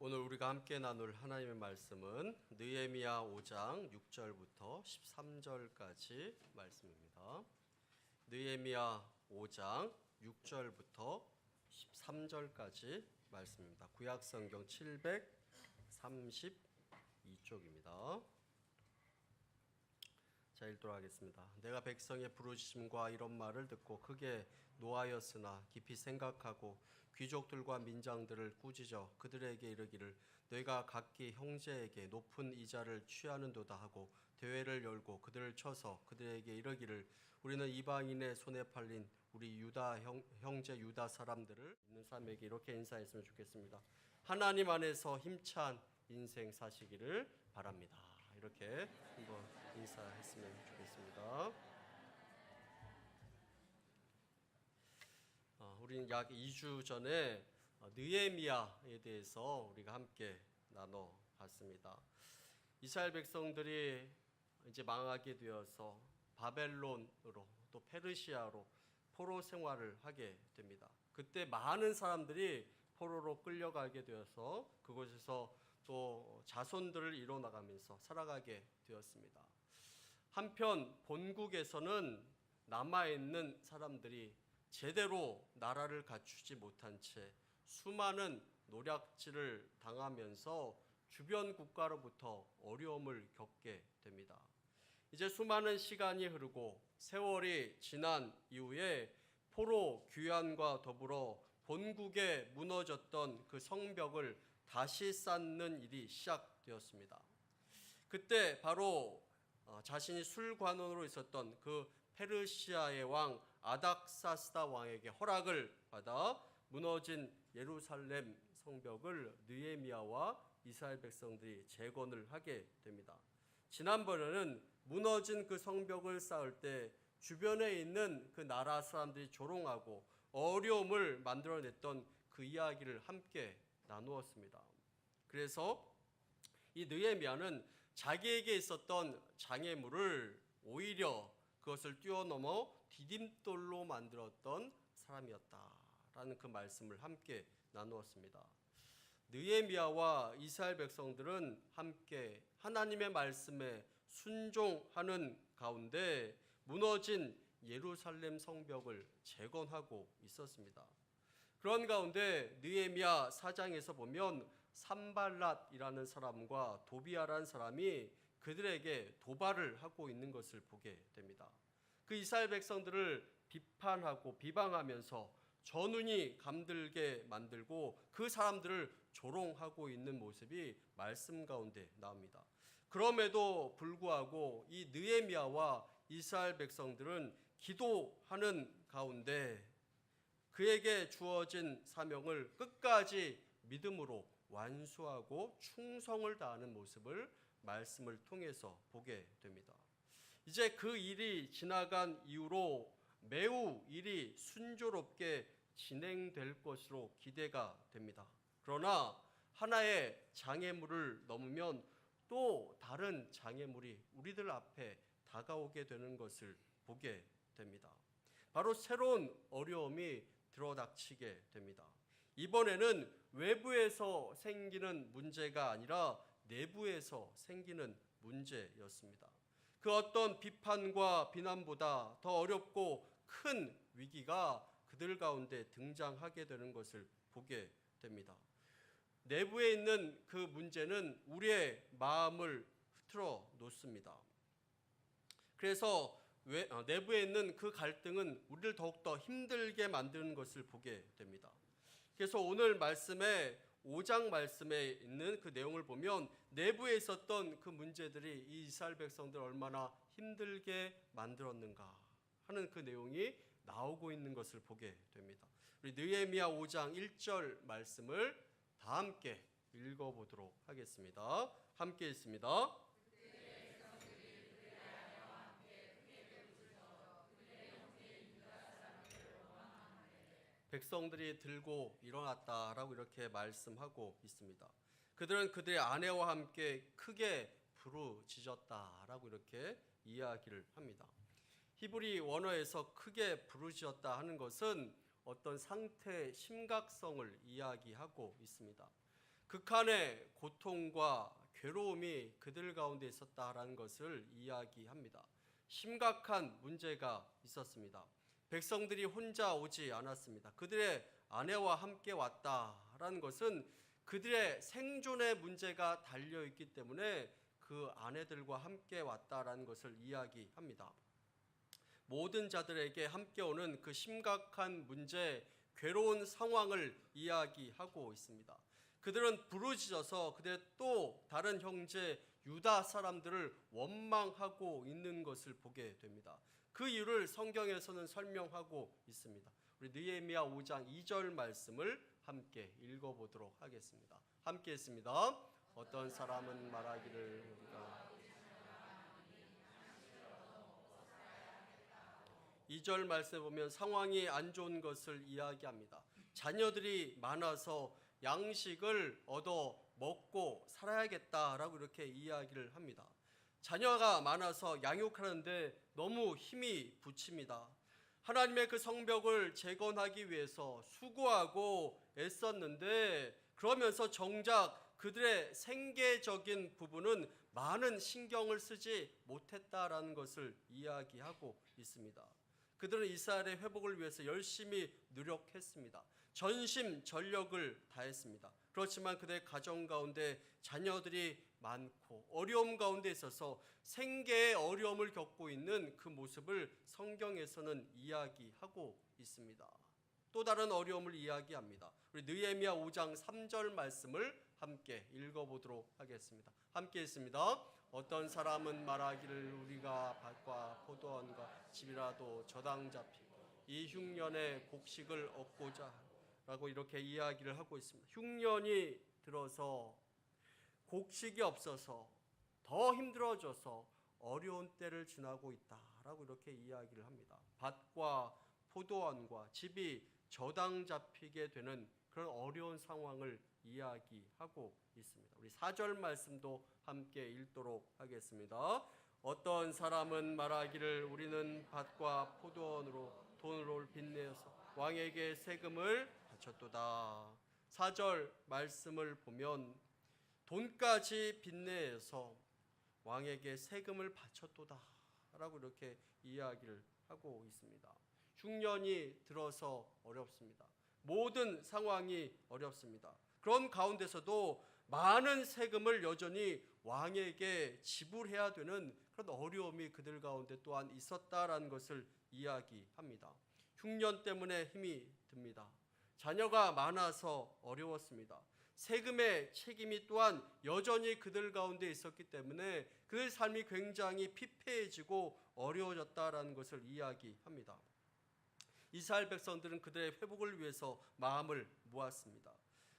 오늘 우리가 함께 나눌 하나님의 말씀은 느헤미야 5장 6절부터 13절까지 말씀입니다. 느헤미야 5장 6절부터 13절까지 말씀입니다. 구약성경 732쪽입니다. 자, 읽도록 하겠습니다. 내가 백성의 부르짖음과 이런 말을 듣고 크게 노하였으나 깊이 생각하고 귀족들과 민장들을 꾸짖어 그들에게 이르기를 너희가 각기 형제에게 높은 이자를 취하는도다 하고 대회를 열고 그들을 쳐서 그들에게 이르기를 우리는 이방인의 손에 팔린 우리 유다 형제 유다 사람들을 있는 사람에게 이렇게 인사했으면 좋겠습니다. 하나님 안에서 힘찬 인생 사시기를 바랍니다. 이렇게 한번 인사했으면 좋겠습니다. 우리는 약 2주 전에 느헤미야에 대해서 우리가 함께 나눠봤습니다. 이스라엘 백성들이 이제 망하게 되어서 바벨론으로 또 페르시아로 포로 생활을 하게 됩니다. 그때 많은 사람들이 포로로 끌려가게 되어서 그곳에서 또 자손들을 이뤄나가면서 살아가게 되었습니다. 한편 본국에서는 남아있는 사람들이 제대로 나라를 갖추지 못한 채 수많은 노략질을 당하면서 주변 국가로부터 어려움을 겪게 됩니다. 이제 수많은 시간이 흐르고 세월이 지난 이후에 포로 귀환과 더불어 본국에 무너졌던 그 성벽을 다시 쌓는 일이 시작되었습니다. 그때 바로 자신이 술관원으로 있었던 그 페르시아의 왕 아닥사스다 왕에게 허락을 받아 무너진 예루살렘 성벽을 느헤미야와 이스라엘 백성들이 재건을 하게 됩니다. 지난번에는 무너진 그 성벽을 쌓을 때 주변에 있는 그 나라 사람들이 조롱하고 어려움을 만들어냈던 그 이야기를 함께 나누었습니다. 그래서 이 느헤미야는 자기에게 있었던 장애물을 오히려 그것을 뛰어넘어 디딤돌로 만들었던 사람이었다라는 그 말씀을 함께 나누었습니다. 느헤미야와 이스라엘 백성들은 함께 하나님의 말씀에 순종하는 가운데 무너진 예루살렘 성벽을 재건하고 있었습니다. 그런 가운데 느헤미야 4장에서 보면 산발랏이라는 사람과 도비아라는 사람이 그들에게 도발을 하고 있는 것을 보게 됩니다. 그 이스라엘 백성들을 비판하고 비방하면서 전운이 감들게 만들고 그 사람들을 조롱하고 있는 모습이 말씀 가운데 나옵니다. 그럼에도 불구하고 이 느헤미야와 이스라엘 백성들은 기도하는 가운데 그에게 주어진 사명을 끝까지 믿음으로 완수하고 충성을 다하는 모습을 말씀을 통해서 보게 됩니다. 이제 그 일이 지나간 이후로 매우 일이 순조롭게 진행될 것으로 기대가 됩니다. 그러나 하나의 장애물을 넘으면 또 다른 장애물이 우리들 앞에 다가오게 되는 것을 보게 됩니다. 바로 새로운 어려움이 들어닥치게 됩니다. 이번에는 외부에서 생기는 문제가 아니라 내부에서 생기는 문제였습니다. 그 어떤 비판과 비난보다 더 어렵고 큰 위기가 그들 가운데 등장하게 되는 것을 보게 됩니다. 내부에 있는 그 문제는 우리의 마음을 흐트러 놓습니다. 그래서 내부에 있는 그 갈등은 우리를 더욱더 힘들게 만드는 것을 보게 됩니다. 그래서 오늘 말씀에 5장 말씀에 있는 그 내용을 보면 내부에 있었던 그 문제들이 이 이스라엘 백성들 얼마나 힘들게 만들었는가 하는 그 내용이 나오고 있는 것을 보게 됩니다. 우리 느헤미야 5장 1절 말씀을 다 함께 읽어보도록 하겠습니다. 함께 읽습니다. 백성들이 들고 일어났다라고 이렇게 말씀하고 있습니다. 그들은 그들의 아내와 함께 크게 부르짖었다라고 이렇게 이야기를 합니다. 히브리 원어에서 크게 부르짖었다 하는 것은 어떤 상태의 심각성을 이야기하고 있습니다. 극한의 고통과 괴로움이 그들 가운데 있었다라는 것을 이야기합니다. 심각한 문제가 있었습니다. 백성들이 혼자 오지 않았습니다. 그들의 아내와 함께 왔다라는 것은 그들의 생존의 문제가 달려있기 때문에 그 아내들과 함께 왔다라는 것을 이야기합니다. 모든 자들에게 함께 오는 그 심각한 문제, 괴로운 상황을 이야기하고 있습니다. 그들은 부르짖어서 그들의 또 다른 형제 유다 사람들을 원망하고 있는 것을 보게 됩니다. 그 이유를 성경에서는 설명하고 있습니다. 우리 느헤미야 5장 2절 말씀을 함께 읽어보도록 하겠습니다. 함께 했습니다. 어떤 사람은 말하기를 우리가 2절 말씀에 보면 상황이 안 좋은 것을 이야기합니다. 자녀들이 많아서 양식을 얻어 먹고 살아야겠다라고 이렇게 이야기를 합니다. 자녀가 많아서 양육하는데 너무 힘이 붙입니다. 하나님의 그 성벽을 재건하기 위해서 수고하고 애썼는데 그러면서 정작 그들의 생계적인 부분은 많은 신경을 쓰지 못했다라는 것을 이야기하고 있습니다. 그들은 이스라엘의 회복을 위해서 열심히 노력했습니다. 전심전력을 다했습니다. 그렇지만 그들의 가정 가운데 자녀들이 많고 어려움 가운데 있어서 생계의 어려움을 겪고 있는 그 모습을 성경에서는 이야기하고 있습니다. 또 다른 어려움을 이야기합니다. 우리 느헤미야 5장 3절 말씀을 함께 읽어보도록 하겠습니다. 함께 있습니다. 어떤 사람은 말하기를 우리가 밭과 포도원과 집이라도 저당 잡히고 이 흉년에 곡식을 얻고자 라고 이렇게 이야기를 하고 있습니다. 흉년이 들어서 곡식이 없어서 더 힘들어져서 어려운 때를 지나고 있다라고 이렇게 이야기를 합니다. 밭과 포도원과 집이 저당 잡히게 되는 그런 어려운 상황을 이야기하고 있습니다. 우리 4절 말씀도 함께 읽도록 하겠습니다. 어떤 사람은 말하기를 우리는 밭과 포도원으로 돈을 빚내어서 왕에게 세금을 바쳤도다. 4절 말씀을 보면 돈까지 빚내서 왕에게 세금을 바쳤도다 라고 이렇게 이야기를 하고 있습니다. 흉년이 들어서 어렵습니다. 모든 상황이 어렵습니다. 그런 가운데서도 많은 세금을 여전히 왕에게 지불해야 되는 그런 어려움이 그들 가운데 또한 있었다라는 것을 이야기합니다. 흉년 때문에 힘이 듭니다. 자녀가 많아서 어려웠습니다. 세금의 책임이 또한 여전히 그들 가운데 있었기 때문에 그들 삶이 굉장히 피폐해지고 어려워졌다라는 것을 이야기합니다. 이스라엘 백성들은 그들의 회복을 위해서 마음을 모았습니다.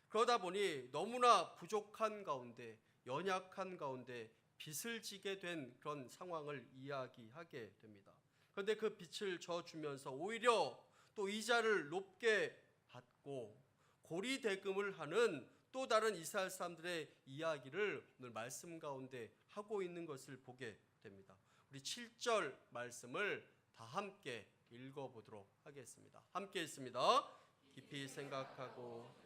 그러다 보니 너무나 부족한 가운데, 연약한 가운데 빚을 지게 된 그런 상황을 이야기하게 됩니다. 그런데 그 빚을 져주면서 오히려 또 이자를 높게 받고 고리대금을 하는 또 다른 이스라엘 사람들의 이야기를 오늘 말씀 가운데 하고 있는 것을 보게 됩니다. 우리 7절 말씀을 다 함께 읽어보도록 하겠습니다. 함께 있습니다. 깊이 생각하고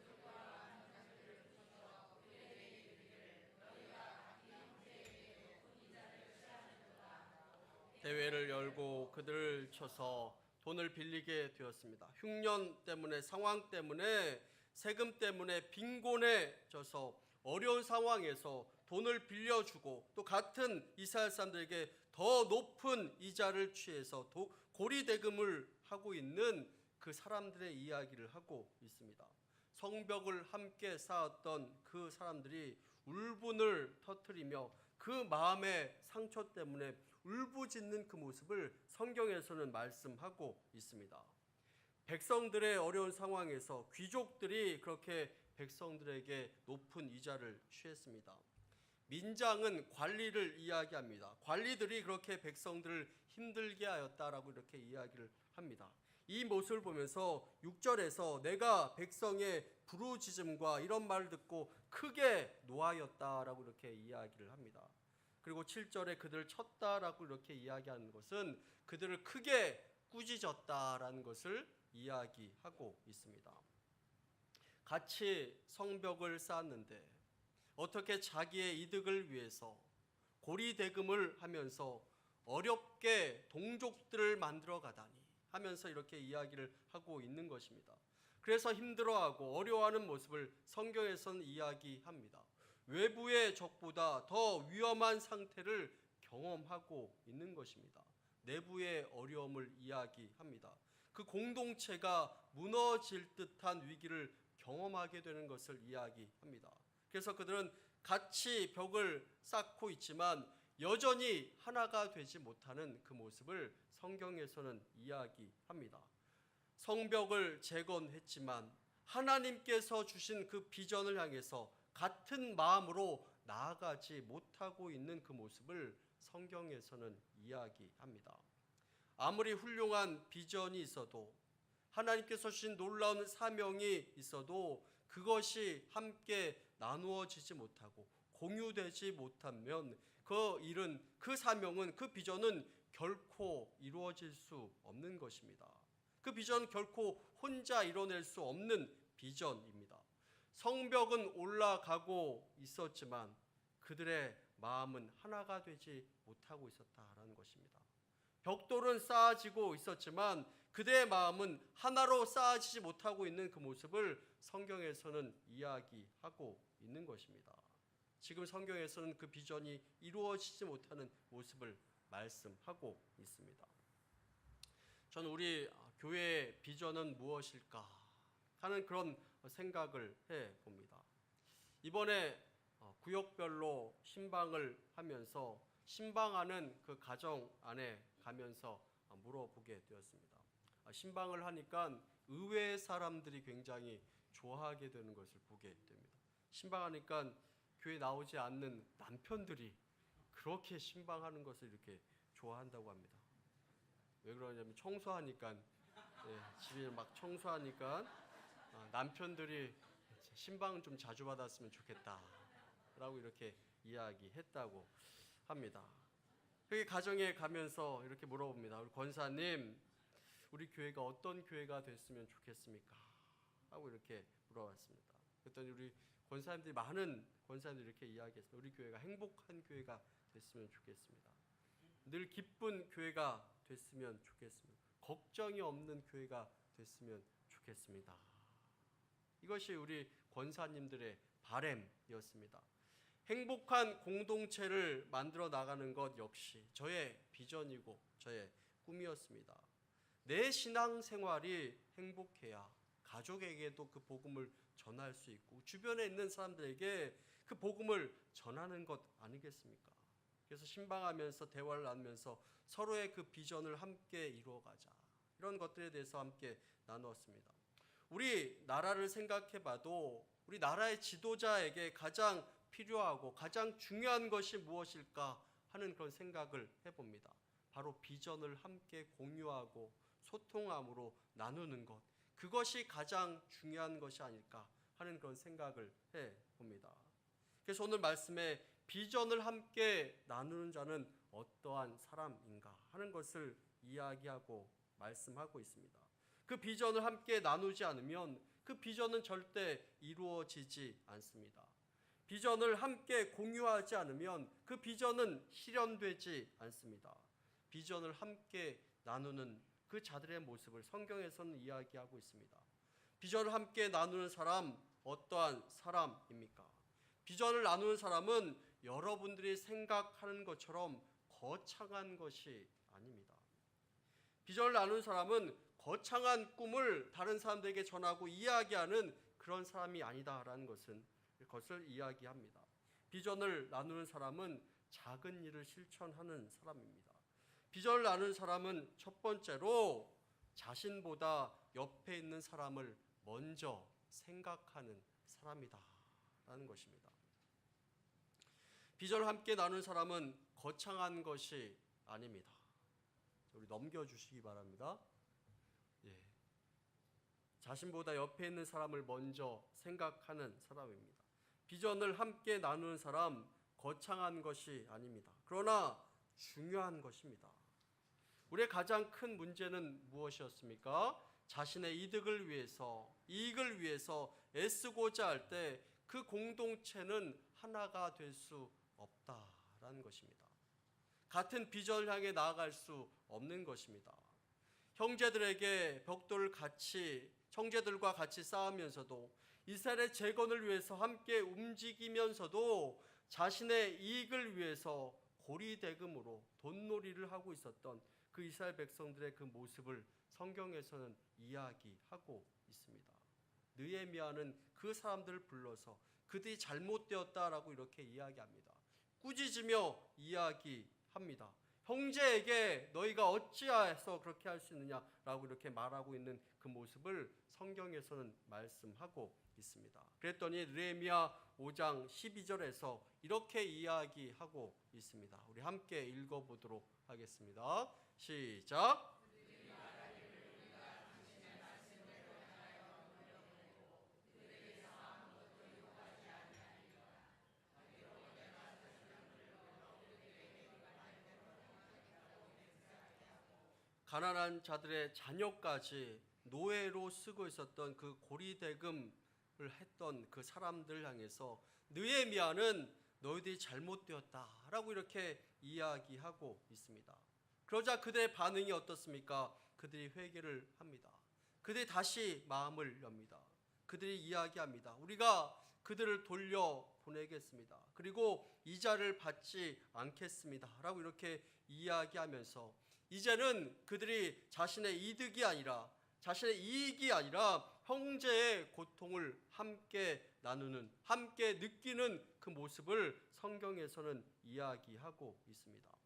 대회를 열고 그들을 쳐서 돈을 빌리게 되었습니다. 흉년 때문에 상황 때문에 세금 때문에 빈곤해져서 어려운 상황에서 돈을 빌려주고 또 같은 이스라엘 사람들에게 더 높은 이자를 취해서 고리대금을 하고 있는 그 사람들의 이야기를 하고 있습니다. 성벽을 함께 쌓았던 그 사람들이 울분을 터뜨리며 그 마음의 상처 때문에 울부짖는 그 모습을 성경에서는 말씀하고 있습니다. 백성들의 어려운 상황에서 귀족들이 그렇게 백성들에게 높은 이자를 취했습니다. 민장은 관리를 이야기합니다. 관리들이 그렇게 백성들을 힘들게 하였다라고 이렇게 이야기를 합니다. 이 모습을 보면서 6절에서 내가 백성의 부르짖음과 이런 말을 듣고 크게 노하였다라고 이렇게 이야기를 합니다. 그리고 7절에 그들을 쳤다라고 이렇게 이야기하는 것은 그들을 크게 꾸짖었다라는 것을 이야기하고 있습니다. 같이 성벽을 쌓았는데 어떻게 자기의 이득을 위해서 고리대금을 하면서 어렵게 동족들을 만들어 가다니 하면서 이렇게 이야기를 하고 있는 것입니다. 그래서 힘들어하고 어려워하는 모습을 성경에서는 이야기합니다. 외부의 적보다 더 위험한 상태를 경험하고 있는 것입니다. 내부의 어려움을 이야기합니다. 그 공동체가 무너질 듯한 위기를 경험하게 되는 것을 이야기합니다. 그래서 그들은 같이 벽을 쌓고 있지만 여전히 하나가 되지 못하는 그 모습을 성경에서는 이야기합니다. 성벽을 재건했지만 하나님께서 주신 그 비전을 향해서 같은 마음으로 나아가지 못하고 있는 그 모습을 성경에서는 이야기합니다. 아무리 훌륭한 비전이 있어도 하나님께서 주신 놀라운 사명이 있어도 그것이 함께 나누어지지 못하고 공유되지 못하면 그 일은, 그 사명은, 그 비전은 결코 이루어질 수 없는 것입니다. 그 비전은 결코 혼자 이뤄낼 수 없는 비전입니다. 성벽은 올라가고 있었지만 그들의 마음은 하나가 되지 못하고 있었다라는 것입니다. 벽돌은 쌓아지고 있었지만 그들의 마음은 하나로 쌓아지지 못하고 있는 그 모습을 성경에서는 이야기하고 있는 것입니다. 지금 성경에서는 그 비전이 이루어지지 못하는 모습을 말씀하고 있습니다. 저는 우리 교회의 비전은 무엇일까 하는 그런 생각을 해봅니다. 이번에 구역별로 신방을 하면서 신방하는 그 가정 안에 가면서 물어보게 되었습니다. 신방을 하니까 의외의 사람들이 굉장히 좋아하게 되는 것을 보게 됩니다. 신방하니까 교회 나오지 않는 남편들이 그렇게 신방하는 것을 이렇게 좋아한다고 합니다. 왜 그러냐면 청소하니까, 집에 막 청소하니까 남편들이 신방 좀 자주 받았으면 좋겠다 라고 이렇게 이야기했다고 합니다. 그 가정에 가면서 이렇게 물어봅니다. 우리 권사님, 우리 교회가 어떤 교회가 됐으면 좋겠습니까? 하고 이렇게 물어봤습니다. 그랬더니 우리 권사님들이, 많은 권사님들이 이렇게 이야기했습니다. 우리 교회가 행복한 교회가 됐으면 좋겠습니다. 늘 기쁜 교회가 됐으면 좋겠습니다. 걱정이 없는 교회가 됐으면 좋겠습니다. 이것이 우리 권사님들의 바램이었습니다. 행복한 공동체를 만들어 나가는 것 역시 저의 비전이고 저의 꿈이었습니다. 내 신앙생활이 행복해야 가족에게도 그 복음을 전할 수 있고 주변에 있는 사람들에게 그 복음을 전하는 것 아니겠습니까? 그래서 신방하면서 대화를 나누면서 서로의 그 비전을 함께 이루어가자, 이런 것들에 대해서 함께 나누었습니다. 우리 나라를 생각해봐도 우리 나라의 지도자에게 가장 필요하고 가장 중요한 것이 무엇일까 하는 그런 생각을 해봅니다. 바로 비전을 함께 공유하고 소통함으로 나누는 것, 그것이 가장 중요한 것이 아닐까 하는 그런 생각을 해봅니다. 그래서 오늘 말씀에 비전을 함께 나누는 자는 어떠한 사람인가 하는 것을 이야기하고 말씀하고 있습니다. 그 비전을 함께 나누지 않으면 그 비전은 절대 이루어지지 않습니다. 비전을 함께 공유하지 않으면 그 비전은 실현되지 않습니다. 비전을 함께 나누는 그 자들의 모습을 성경에서는 이야기하고 있습니다. 비전을 함께 나누는 사람, 어떠한 사람입니까? 비전을 나누는 사람은 여러분들이 생각하는 것처럼 거창한 것이 아닙니다. 비전을 나누는 사람은 거창한 꿈을 다른 사람들에게 전하고 이야기하는 그런 사람이 아니다라는 것을 이야기합니다. 비전을 나누는 사람은 작은 일을 실천하는 사람입니다. 비전을 나누는 사람은 첫 번째로 자신보다 옆에 있는 사람을 먼저 생각하는 사람이다라는 것입니다. 비전을 함께 나누는 사람은 거창한 것이 아닙니다. 우리 넘겨주시기 바랍니다. 자신보다 옆에 있는 사람을 먼저 생각하는 사람입니다. 비전을 함께 나누는 사람, 거창한 것이 아닙니다. 그러나 중요한 것입니다. 우리의 가장 큰 문제는 무엇이었습니까? 자신의 이득을 위해서, 이익을 위해서 애쓰고자 할 때 그 공동체는 하나가 될 수 없다라는 것입니다. 같은 비전을 향해 나아갈 수 없는 것입니다. 형제들에게 벽돌을 같이 형제들과 같이 쌓으면서도 이스라엘의 재건을 위해서 함께 움직이면서도 자신의 이익을 위해서 고리대금으로 돈놀이를 하고 있었던 그 이스라엘 백성들의 그 모습을 성경에서는 이야기하고 있습니다. 느헤미야는 그 사람들을 불러서 그들이 잘못되었다라고 이렇게 이야기합니다. 꾸짖으며 이야기합니다. 형제에게 너희가 어찌하여서 그렇게 할 수 있느냐라고 이렇게 말하고 있는 그 모습을 성경에서는 말씀하고 있습니다. 그랬더니 느헤미야 5장 12절에서 이렇게 이야기하고 있습니다. 우리 함께 읽어보도록 하겠습니다. 시작. 가난한 자들의 자녀까지 노예로 쓰고 있었던 그 고리대금을 했던 그 사람들 향해서 느헤미야는 너희들이 잘못되었다라고 이렇게 이야기하고 있습니다. 그러자 그들의 반응이 어떻습니까? 그들이 회개를 합니다. 그들이 다시 마음을 엽니다. 그들이 이야기합니다. 우리가 그들을 돌려보내겠습니다. 그리고 이자를 받지 않겠습니다. 라고 이렇게 이야기하면서 이제는 그들이 자신의 이득이 아니라 자신의 이익이 아니라 형제의 고통을 함께 나누는, 함께 느끼는 그 모습을 성경에서는 이야기하고 있습니다.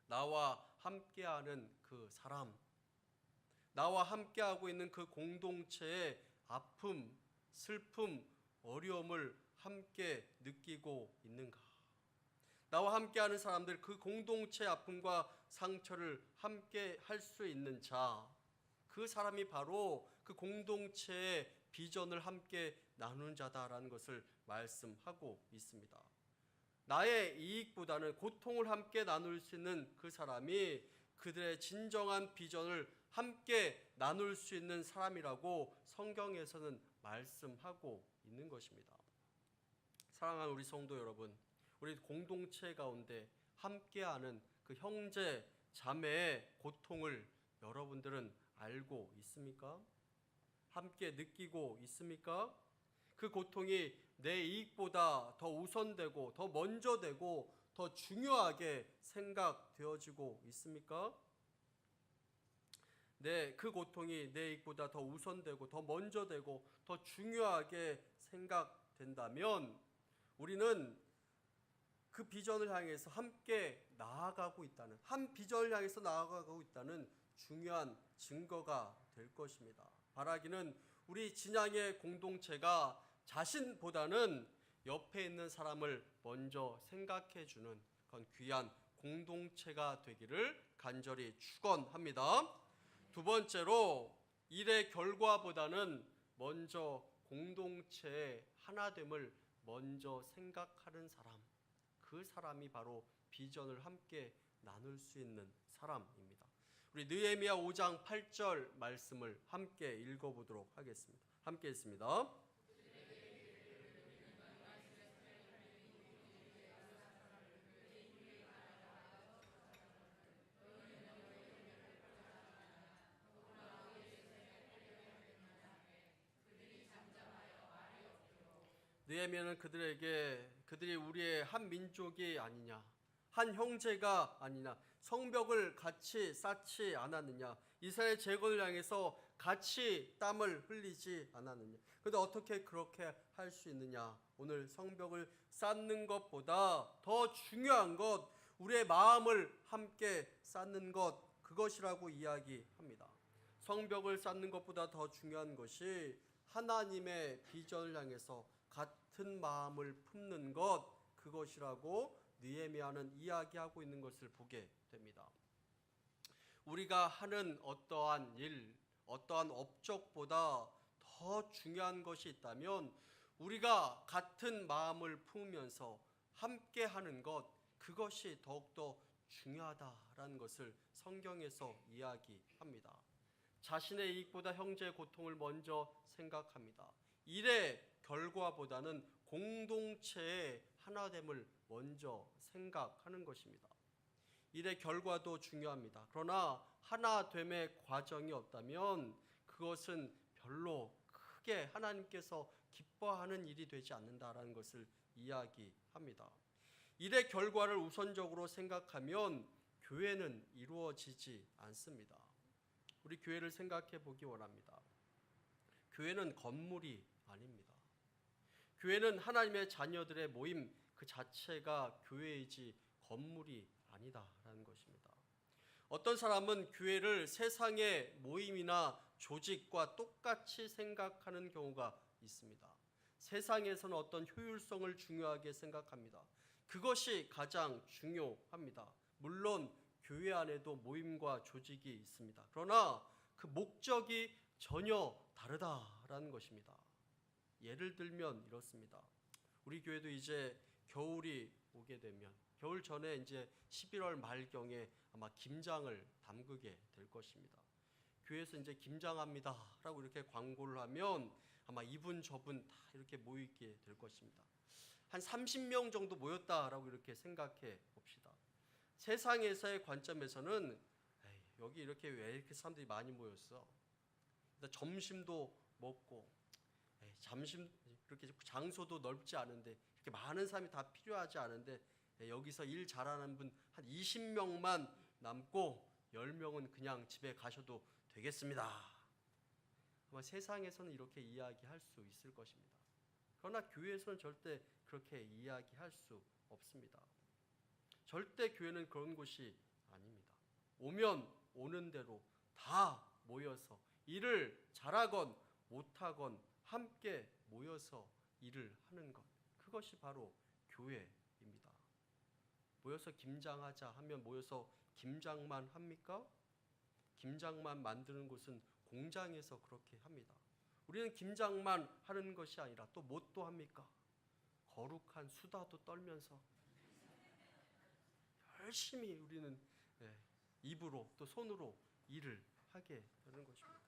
나와 함께하는 그 사람, 나와 함께하고 있는 그 공동체의 아픔, 슬픔, 어려움을 함께 느끼고 있는가? 나와 함께하는 사람들, 그 공동체의 아픔과 상처를 함께 할 수 있는 자, 그 사람이 바로 그 공동체의 비전을 함께 나누는 자다라는 것을 말씀하고 있습니다. 나의 이익보다는 고통을 함께 나눌 수 있는 그 사람이 그들의 진정한 비전을 함께 나눌 수 있는 사람이라고 성경에서는 말씀하고 있는 것입니다. 사랑하는 우리 성도 여러분, 우리 공동체 가운데 함께하는 그 형제, 자매의 고통을 여러분들은 알고 있습니까? 함께 느끼고 있습니까? 그 고통이 내 이익보다 더 우선되고 더 먼저 되고 더 중요하게 생각되어지고 있습니까? 그 고통이 내 이익보다 더 우선되고 더 먼저 되고 더 중요하게 생각된다면 우리는 그 비전을 향해서 함께 나아가고 있다는, 한 비전을 향해서 나아가고 있다는 중요한 증거가 될 것입니다. 바라기는 우리 진양의 공동체가 자신보다는 옆에 있는 사람을 먼저 생각해 주는 그런 귀한 공동체가 되기를 간절히 축원합니다. 두 번째로 일의 결과보다는 먼저 공동체의 하나됨을 먼저 생각하는 사람, 그 사람이 바로 비전을 함께 나눌 수 있는 사람입니다. 우리 느헤미야 5장 8절 말씀을 함께 읽어보도록 하겠습니다. 함께 읽습니다. 느헤미야는 그들에게 그들이 우리의 한 민족이 아니냐, 한 형제가 아니냐, 성벽을 같이 쌓지 않았느냐, 이스라엘 재건을 향해서 같이 땀을 흘리지 않았느냐. 그런데 어떻게 그렇게 할 수 있느냐? 오늘 성벽을 쌓는 것보다 더 중요한 것, 우리의 마음을 함께 쌓는 것, 그것이라고 이야기합니다. 성벽을 쌓는 것보다 더 중요한 것이 하나님의 비전을 향해서 같은 마음을 품는 것, 그것이라고 느헤미야는 이야기하고 있는 것을 보게 됩니다. 우리가 하는 어떠한 일, 어떠한 업적보다 더 중요한 것이 있다면 우리가 같은 마음을 품으면서 함께 하는 것, 그것이 더욱더 중요하다라는 것을 성경에서 이야기합니다. 자신의 이익보다 형제의 고통을 먼저 생각합니다. 일의 결과보다는 공동체의 하나됨을 먼저 생각하는 것입니다. 일의 결과도 중요합니다. 그러나 하나됨의 과정이 없다면 그것은 별로 크게 하나님께서 기뻐하는 일이 되지 않는다라는 것을 이야기합니다. 일의 결과를 우선적으로 생각하면 교회는 이루어지지 않습니다. 우리 교회를 생각해 보기 원합니다. 교회는 건물이 아닙니다. 교회는 하나님의 자녀들의 모임 그 자체가 교회이지 건물이 아니다라는 것입니다. 어떤 사람은 교회를 세상의 모임이나 조직과 똑같이 생각하는 경우가 있습니다. 세상에서는 어떤 효율성을 중요하게 생각합니다. 그것이 가장 중요합니다. 물론 교회 안에도 모임과 조직이 있습니다. 그러나 그 목적이 전혀 다르다라는 것입니다. 예를 들면 이렇습니다. 우리 교회도 이제 겨울이 오게 되면 겨울 전에 이제 11월 말경에 아마 김장을 담그게 될 것입니다. 교회에서 이제 김장합니다라고 이렇게 광고를 하면 아마 이분 저분 다 이렇게 모이게 될 것입니다. 한 30명 정도 모였다라고 이렇게 생각해 봅시다. 세상에서의 관점에서는 여기 이렇게 왜 이렇게 사람들이 많이 모였어? 점심도 먹고 잠시 그렇게 장소도 넓지 않은데 이렇게 많은 사람이 다 필요하지 않은데 여기서 일 잘하는 분 한 20명만 남고 10명은 그냥 집에 가셔도 되겠습니다. 아마 세상에서는 이렇게 이야기할 수 있을 것입니다. 그러나 교회에서는 절대 그렇게 이야기할 수 없습니다. 절대 교회는 그런 곳이 아닙니다. 오면 오는 대로 다 모여서 일을 잘하건 못하건 함께 모여서 일을 하는 것, 그것이 바로 교회입니다. 모여서 김장하자 하면 모여서 김장만 합니까? 김장만 만드는 곳은 공장에서 그렇게 합니다. 우리는 김장만 하는 것이 아니라 또 뭣도 합니까? 거룩한 수다도 떨면서 열심히 우리는 입으로 또 손으로 일을 하게 되는 것입니다.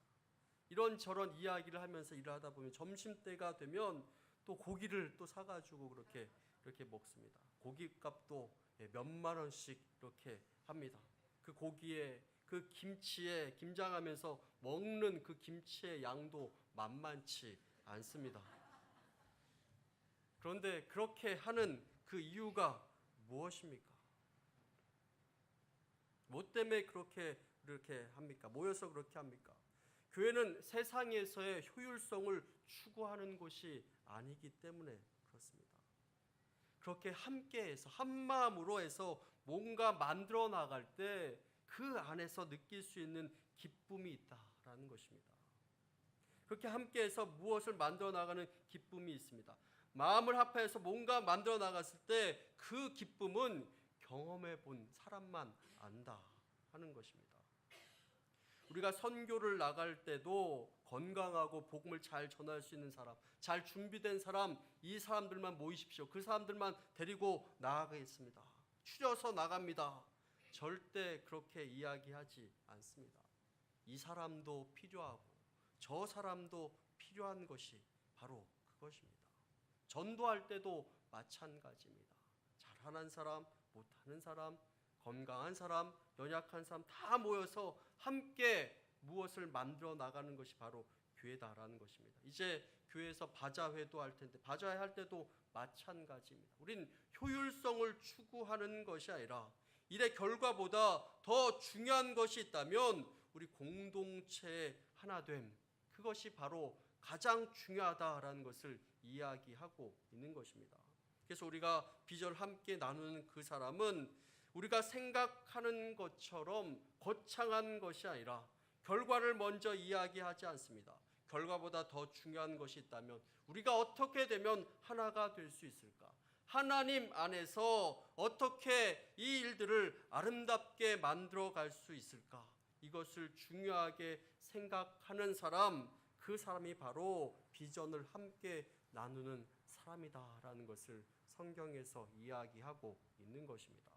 이런저런 이야기를 하면서 일을 하다 보면 점심때가 되면 또 고기를 또 사가지고 그렇게 먹습니다. 고기값도 몇만 원씩 이렇게 합니다. 그 고기에 그 김치에 김장하면서 먹는 그 김치의 양도 만만치 않습니다. 그런데 그렇게 하는 그 이유가 무엇입니까? 뭐 때문에 그렇게 합니까? 모여서 그렇게 합니까? 교회는 세상에서의 효율성을 추구하는 곳이 아니기 때문에 그렇습니다. 그렇게 함께해서 한마음으로 해서 뭔가 만들어 나갈 때 그 안에서 느낄 수 있는 기쁨이 있다라는 것입니다. 그렇게 함께해서 무엇을 만들어 나가는 기쁨이 있습니다. 마음을 합해서 뭔가 만들어 나갔을 때 그 기쁨은 경험해 본 사람만 안다 하는 것입니다. 우리가 선교를 나갈 때도 건강하고 복음을 잘 전할 수 있는 사람, 잘 준비된 사람, 이 사람들만 모이십시오. 그 사람들만 데리고 나가겠습니다. 추려서 나갑니다. 절대 그렇게 이야기하지 않습니다. 이 사람도 필요하고 저 사람도 필요한 것이 바로 그것입니다. 전도할 때도 마찬가지입니다. 잘하는 사람, 못하는 사람, 건강한 사람, 연약한 사람 다 모여서 함께 무엇을 만들어 나가는 것이 바로 교회다라는 것입니다. 이제 교회에서 바자회도 할 텐데 바자회 할 때도 마찬가지입니다. 우린 효율성을 추구하는 것이 아니라 일의 결과보다 더 중요한 것이 있다면 우리 공동체의 하나됨, 그것이 바로 가장 중요하다라는 것을 이야기하고 있는 것입니다. 그래서 우리가 비전을 함께 나누는 그 사람은 우리가 생각하는 것처럼 거창한 것이 아니라 결과를 먼저 이야기하지 않습니다. 결과보다 더 중요한 것이 있다면 우리가 어떻게 되면 하나가 될 수 있을까? 하나님 안에서 어떻게 이 일들을 아름답게 만들어 갈 수 있을까? 이것을 중요하게 생각하는 사람, 그 사람이 바로 비전을 함께 나누는 사람이다라는 것을 성경에서 이야기하고 있는 것입니다.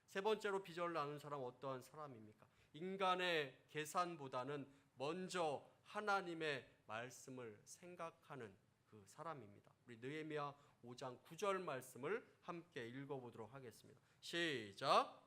세 번째로 비전을 나누는 사람은 어떠한 사람입니까? 인간의 계산보다는 먼저 하나님의 말씀을 생각하는 그 사람입니다. 우리 느헤미야 5장 9절 말씀을 함께 읽어보도록 하겠습니다. 시작.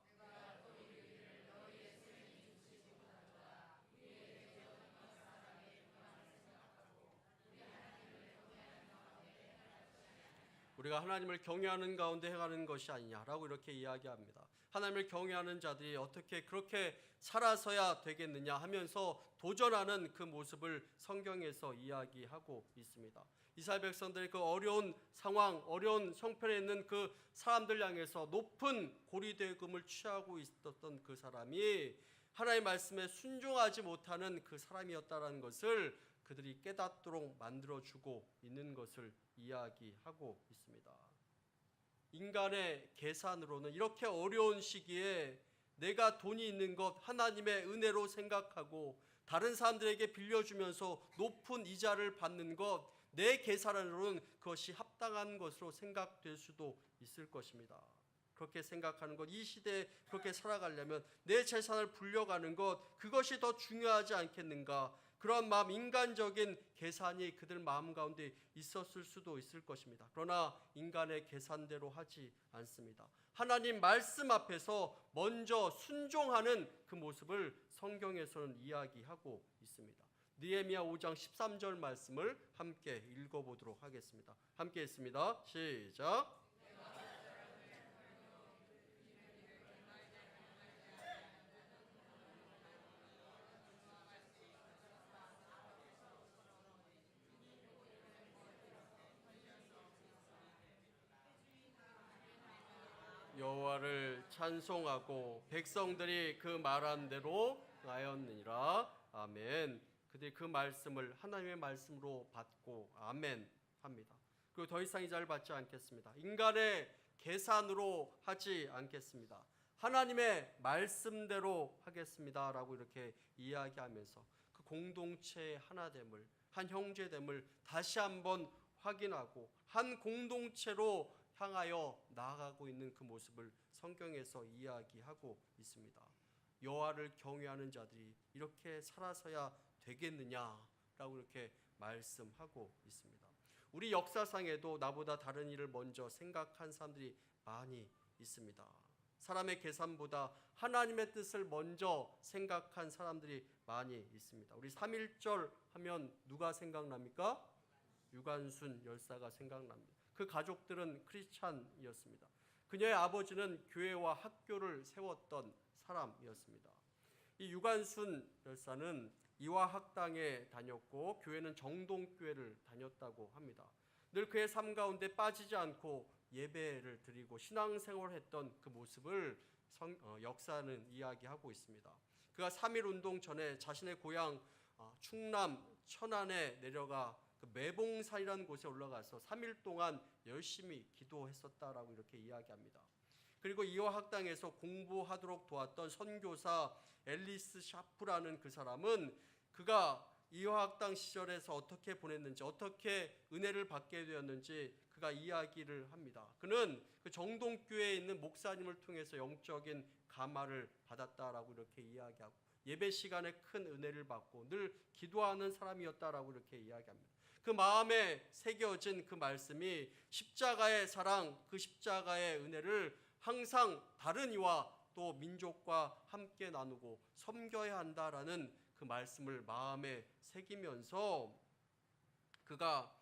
우리가 하나님을 경외하는 가운데 행하는 것이 아니냐라고 이렇게 이야기합니다. 하나님을 경외하는 자들이 어떻게 그렇게 살아서야 되겠느냐 하면서 도전하는 그 모습을 성경에서 이야기하고 있습니다. 이스라엘 백성들이 그 어려운 상황, 어려운 형편에 있는 그 사람들 향해서 높은 고리대금을 취하고 있었던 그 사람이 하나님의 말씀에 순종하지 못하는 그 사람이었다는 것을 그들이 깨닫도록 만들어주고 있는 것을 이야기하고 있습니다. 인간의 계산으로는 이렇게 어려운 시기에 내가 돈이 있는 것 하나님의 은혜로 생각하고 다른 사람들에게 빌려주면서 높은 이자를 받는 것 내 계산으로는 그것이 합당한 것으로 생각될 수도 있을 것입니다. 그렇게 생각하는 것, 이 시대에 그렇게 살아가려면 내 재산을 불려가는 것, 그것이 더 중요하지 않겠는가? 그런 마음, 인간적인 계산이 그들 마음 가운데 있었을 수도 있을 것입니다. 그러나 인간의 계산대로 하지 않습니다. 하나님 말씀 앞에서 먼저 순종하는 그 모습을 성경에서는 이야기하고 있습니다. 느헤미야 5장 13절 말씀을 함께 읽어보도록 하겠습니다. 함께 읽습니다. 시작. 여호와를 찬송하고 백성들이 그 말한 대로 하였느니라. 아멘. 그들이 그 말씀을 하나님의 말씀으로 받고 아멘 합니다. 그리고 더 이상 이자를 받지 않겠습니다. 인간의 계산으로 하지 않겠습니다. 하나님의 말씀대로 하겠습니다라고 이렇게 이야기하면서 그 공동체의 하나됨을, 한 형제됨을 다시 한번 확인하고 한 공동체로 향하여 나아가고 있는 그 모습을 성경에서 이야기하고 있습니다. 여호와를 경외하는 자들이 이렇게 살아서야 되겠느냐라고 이렇게 말씀하고 있습니다. 우리 역사상에도 나보다 다른 일을 먼저 생각한 사람들이 많이 있습니다. 사람의 계산보다 하나님의 뜻을 먼저 생각한 사람들이 많이 있습니다. 우리 3.1절 하면 누가 생각납니까? 유관순 열사가 생각납니다. 그 가족들은 크리스찬이었습니다. 그녀의 아버지는 교회와 학교를 세웠던 사람이었습니다. 이 유관순 열사는 이화학당에 다녔고 교회는 정동교회를 다녔다고 합니다. 늘 그의 삶 가운데 빠지지 않고 예배를 드리고 신앙생활을 했던 그 모습을 역사는 이야기하고 있습니다. 그가 3.1운동 전에 자신의 고향 충남 천안에 내려가 그 매봉산이라는 곳에 올라가서 3일 동안 열심히 기도했었다라고 이렇게 이야기합니다. 그리고 이화학당에서 공부하도록 도왔던 선교사 앨리스 샤프라는 그 사람은 그가 이화학당 시절에서 어떻게 보냈는지, 어떻게 은혜를 받게 되었는지 그가 이야기를 합니다. 그는 그 정동교회에 있는 목사님을 통해서 영적인 감화를 받았다라고 이렇게 이야기하고 예배 시간에 큰 은혜를 받고 늘 기도하는 사람이었다라고 이렇게 이야기합니다. 그 마음에 새겨진 그 말씀이 십자가의 사랑, 그 십자가의 은혜를 항상 다른 이와 또 민족과 함께 나누고 섬겨야 한다라는 그 말씀을 마음에 새기면서 그가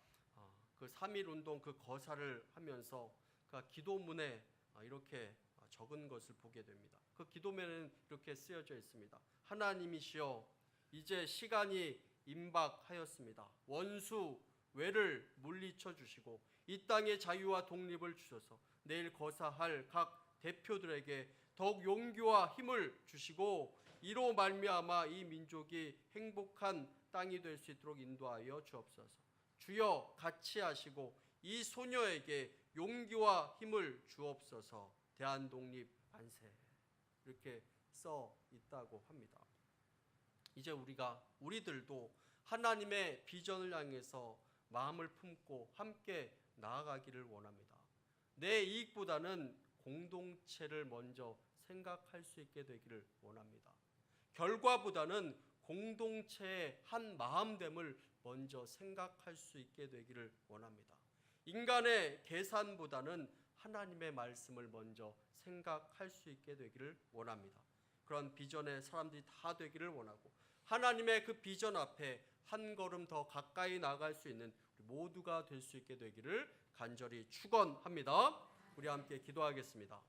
그 3.1운동 그 거사를 하면서 그가 기도문에 이렇게 적은 것을 보게 됩니다. 그 기도문에는 이렇게 쓰여져 있습니다. 하나님이시여, 이제 시간이 임박하였습니다. 원수 외를 물리쳐 주시고 이 땅의 자유와 독립을 주셔서 내일 거사할 각 대표들에게 더욱 용기와 힘을 주시고 이로 말미암아 이 민족이 행복한 땅이 될 수 있도록 인도하여 주옵소서. 주여 같이 하시고 이 소녀에게 용기와 힘을 주옵소서. 대한독립 만세. 이렇게 써 있다고 합니다. 이제 우리들도 하나님의 비전을 향해서 마음을 품고 함께 나아가기를 원합니다. 내 이익보다는 공동체를 먼저 생각할 수 있게 되기를 원합니다. 결과보다는 공동체의 한 마음됨을 먼저 생각할 수 있게 되기를 원합니다. 인간의 계산보다는 하나님의 말씀을 먼저 생각할 수 있게 되기를 원합니다. 그런 비전의 사람들이 다 되기를 원하고 하나님의 그 비전 앞에 한 걸음 더 가까이 나아갈 수 있는 우리 모두가 될 수 있게 되기를 간절히 축원합니다. 우리 함께 기도하겠습니다.